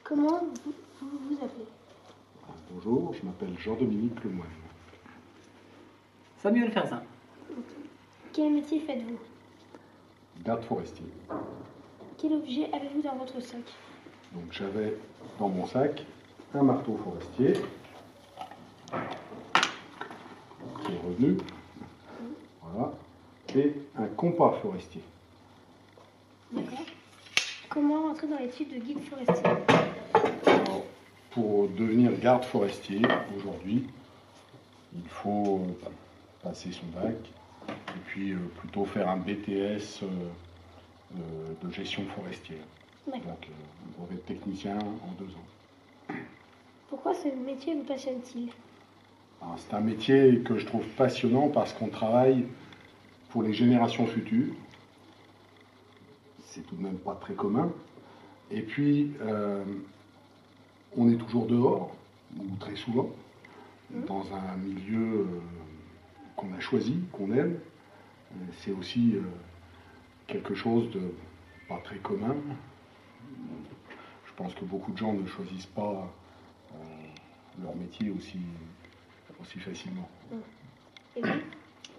Comment vous appelez? Bonjour, je m'appelle Jean-Dominique Lemoine. Samuel Ferzin. Quel métier faites-vous? Garde forestier. Quel objet avez-vous dans votre sac? Donc j'avais dans mon sac un marteau forestier qui est revenu, voilà, et un compas forestier. D'accord. Comment entrer dans l'étude de guide forestier? Alors, pour devenir garde forestier, aujourd'hui, il faut passer son bac et puis plutôt faire un BTS de gestion forestière. Donc un brevet de technicien en 2 ans. Pourquoi ce métier vous passionne-t-il? C'est un métier que je trouve passionnant parce qu'on travaille pour les générations futures. C'est tout de même pas très commun. Et puis, on est toujours dehors, ou très souvent, dans un milieu qu'on a choisi, qu'on aime. C'est aussi quelque chose de pas très commun. Je pense que beaucoup de gens ne choisissent pas leur métier aussi facilement. Et vous?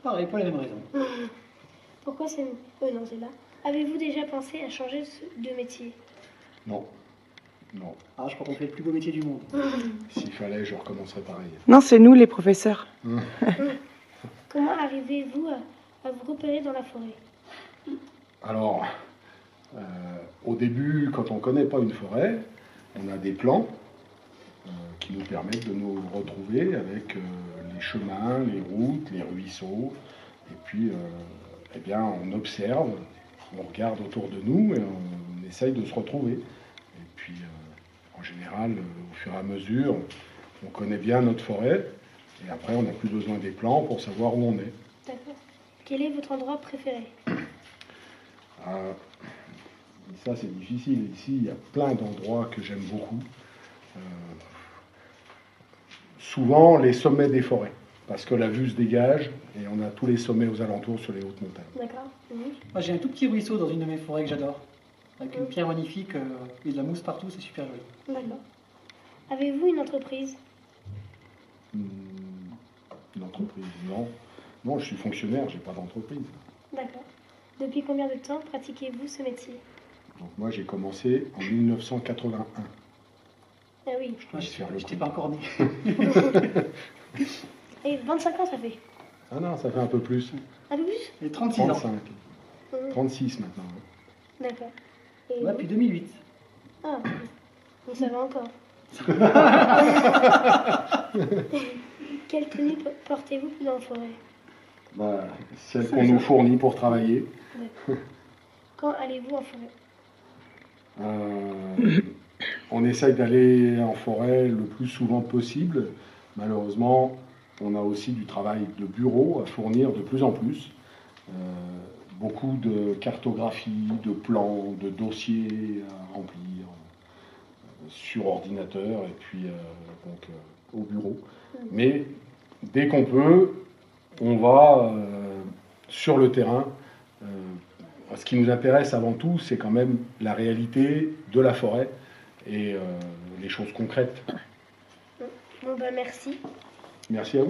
Pareil, pas les mêmes raisons. Pourquoi c'est... non, c'est là. Avez-vous déjà pensé à changer de métier? Non. Non. Ah, je crois qu'on fait le plus beau métier du monde. S'il fallait, je recommencerais pareil. Non, c'est nous les professeurs. Comment arrivez-vous à vous repérer dans la forêt? Alors, au début, quand on ne connaît pas une forêt, on a des plans qui nous permettent de nous retrouver avec les chemins, les routes, les ruisseaux. Et puis, eh bien, on observe, on regarde autour de nous et on essaye de se retrouver. Et puis, en général, au fur et à mesure, on connaît bien notre forêt. Et après, on n'a plus besoin des plans pour savoir où on est. D'accord. Quel est votre endroit préféré? Ça, c'est difficile. Ici, il y a plein d'endroits que j'aime beaucoup. Souvent, les sommets des forêts, parce que la vue se dégage et on a tous les sommets aux alentours sur les hautes montagnes. D'accord. Moi, j'ai un tout petit ruisseau dans une de mes forêts que j'adore, avec une pierre magnifique et de la mousse partout, c'est super joli. D'accord. Avez-vous une entreprise? Une entreprise, non. Non, je suis fonctionnaire, j'ai pas d'entreprise. D'accord. Depuis combien de temps pratiquez-vous ce métier? Donc moi, j'ai commencé en 1981. Ah oui. Moi, j'étais pas encore né. Et 25 ans, ça fait? Ah non, ça fait un peu plus. Un peu plus? J'ai 36 ans. 35. 36 maintenant. D'accord. Et Ouais, vous? depuis 2008. Ah, vous savez encore. Quelle tenue portez-vous dans la forêt? Celle qu'on nous fournit pour travailler. Quand allez-vous en forêt? On essaye d'aller en forêt le plus souvent possible. Malheureusement, on a aussi du travail de bureau à fournir de plus en plus. Beaucoup de cartographie, de plans, de dossiers à remplir sur ordinateur et puis donc, au bureau. Mais dès qu'on peut, on va sur le terrain. Ce qui nous intéresse avant tout, c'est quand même la réalité de la forêt et les choses concrètes. Bon, merci. Merci à vous.